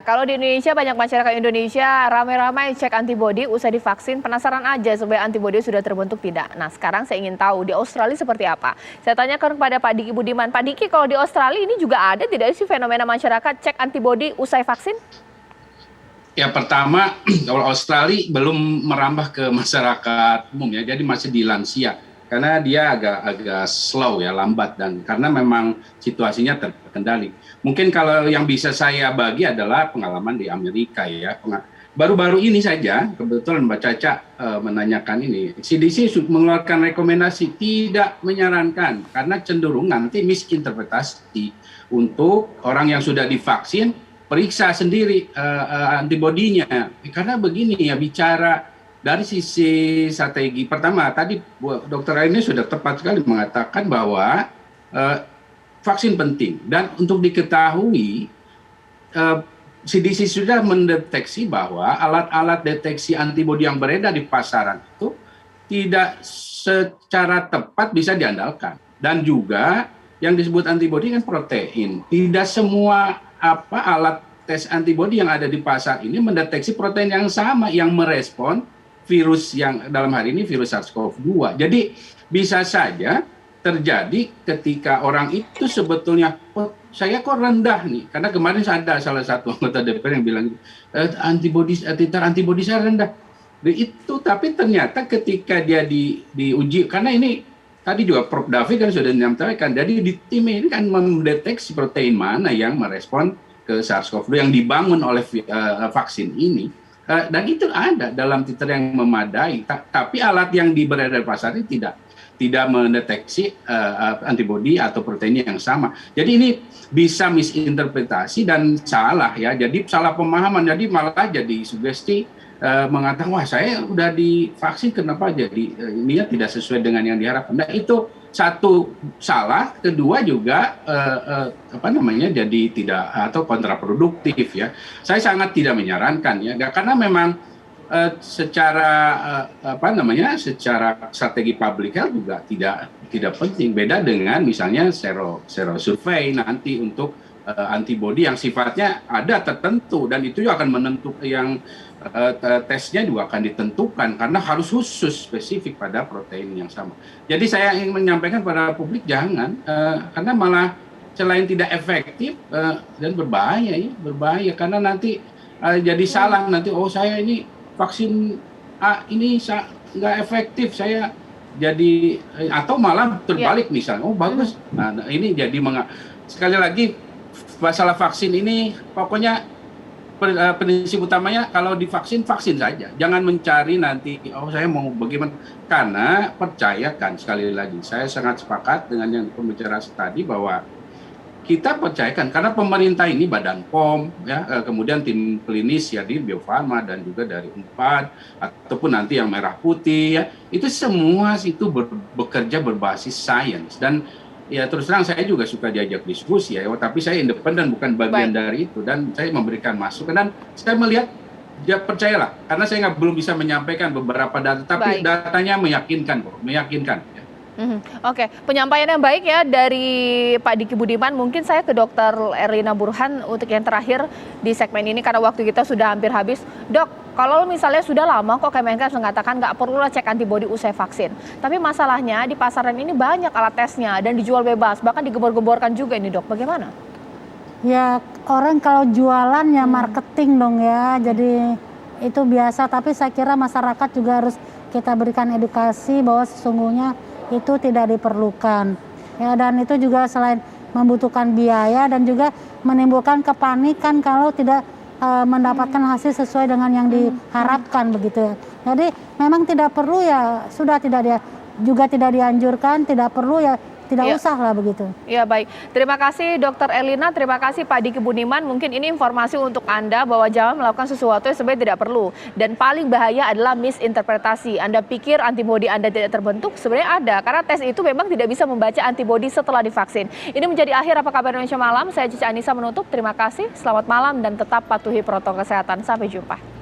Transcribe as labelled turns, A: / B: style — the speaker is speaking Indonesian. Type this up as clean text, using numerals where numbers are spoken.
A: kalau di Indonesia banyak masyarakat Indonesia ramai-ramai cek antibodi usai divaksin, penasaran aja supaya antibodi sudah terbentuk tidak. Nah sekarang saya ingin tahu di Australia seperti apa. Saya tanyakan kepada Pak Diki Budiman. Pak Diki, kalau di Australia ini juga ada tidak sih fenomena masyarakat cek antibodi usai vaksin?
B: Ya pertama, kalau Australia belum merambah ke masyarakat umum ya, jadi masih di lansia. Karena dia agak slow ya, lambat, dan karena memang situasinya terkendali. Mungkin kalau yang bisa saya bagi adalah pengalaman di Amerika ya. Baru-baru ini saja, kebetulan Mbak Caca menanyakan ini, CDC mengeluarkan rekomendasi tidak menyarankan karena cenderung nanti misinterpretasi untuk orang yang sudah divaksin, periksa sendiri antibodinya. Karena begini ya, bicara dari sisi strategi, pertama tadi Dr. Aini sudah tepat sekali mengatakan bahwa vaksin penting, dan untuk diketahui CDC sudah mendeteksi bahwa alat-alat deteksi antibodi yang beredar di pasaran itu tidak secara tepat bisa diandalkan, dan juga yang disebut antibodi kan protein. Tidak semua alat tes antibodi yang ada di pasar ini mendeteksi protein yang sama yang merespon virus yang dalam hari ini virus SARS-CoV-2. Jadi bisa saja terjadi ketika orang itu sebetulnya, oh, saya kok rendah nih, karena kemarin ada salah satu anggota DPR yang bilang titar antibodi saya rendah. Itu tapi ternyata ketika dia diuji, karena ini tadi juga Prof. Davi kan sudah menyampaikan, jadi di tim ini kan mendeteksi protein mana yang merespon ke SARS-CoV-2 yang dibangun oleh vaksin ini. Dan itu ada dalam titer yang memadai, tapi alat yang beredar di pasar ini tidak mendeteksi antibodi atau protein yang sama. Jadi ini bisa misinterpretasi dan salah ya. Jadi salah pemahaman, jadi malah jadi sugesti mengatakan, wah saya udah divaksin kenapa jadi ininya tidak sesuai dengan yang diharapkan. Nah itu satu salah, kedua juga jadi tidak atau kontraproduktif ya. Saya sangat tidak menyarankan ya, karena memang secara secara strategi public health juga tidak penting. Beda dengan misalnya sero survei nanti untuk antibodi yang sifatnya ada tertentu, dan itu juga akan menentukan yang tesnya juga akan ditentukan karena harus khusus spesifik pada protein yang sama. Jadi saya ingin menyampaikan pada publik jangan, karena malah selain tidak efektif dan berbahaya karena nanti jadi salah nanti, oh saya ini vaksin ini nggak efektif, saya jadi atau malah terbalik misalnya, oh bagus. Nah ini jadi sekali lagi masalah vaksin ini pokoknya prinsip utamanya kalau divaksin, vaksin saja. Jangan mencari nanti, oh saya mau bagaimana. Karena percayakan, sekali lagi, saya sangat sepakat dengan yang pembicara tadi bahwa kita percayakan, karena pemerintah ini Badan POM, ya, kemudian tim klinis ya di Bio Farma dan juga dari UNPAD, ataupun nanti yang Merah Putih, ya, itu semua itu bekerja berbasis sains. Dan ya terus terang saya juga suka diajak diskusi ya, tapi saya independen, bukan bagian dari itu, dan saya memberikan masukan, dan saya melihat ya percayalah, karena saya belum bisa menyampaikan beberapa data, tapi datanya meyakinkan ya.
A: Oke, penyampaian yang baik ya dari Pak Diki Budiman. Mungkin saya ke Dr. Erlina Burhan untuk yang terakhir di segmen ini karena waktu kita sudah hampir habis. Dok, kalau misalnya sudah lama kok Kemenkes mengatakan nggak perlulah cek antibodi usai vaksin. Tapi masalahnya di pasaran ini banyak alat tesnya dan dijual bebas, bahkan digembor-gemborkan juga ini dok. Bagaimana?
C: Ya orang kalau jualan ya marketing dong ya, jadi itu biasa. Tapi saya kira masyarakat juga harus kita berikan edukasi bahwa sesungguhnya itu tidak diperlukan ya, dan itu juga selain membutuhkan biaya dan juga menimbulkan kepanikan kalau tidak mendapatkan hasil sesuai dengan yang diharapkan begitu ya. Jadi memang tidak perlu ya, sudah juga tidak dianjurkan, tidak perlu ya, tidak usah lah begitu.
A: Ya baik, terima kasih Dr. Erlina, terima kasih Pak Diki Budiman. Mungkin ini informasi untuk Anda bahwa jangan melakukan sesuatu yang sebenarnya tidak perlu. Dan paling bahaya adalah misinterpretasi. Anda pikir antibodi Anda tidak terbentuk, sebenarnya ada. Karena tes itu memang tidak bisa membaca antibodi setelah divaksin. Ini menjadi akhir Apa Kabar Indonesia Malam. Saya Cici Anissa menutup, terima kasih, selamat malam dan tetap patuhi protokol kesehatan. Sampai jumpa.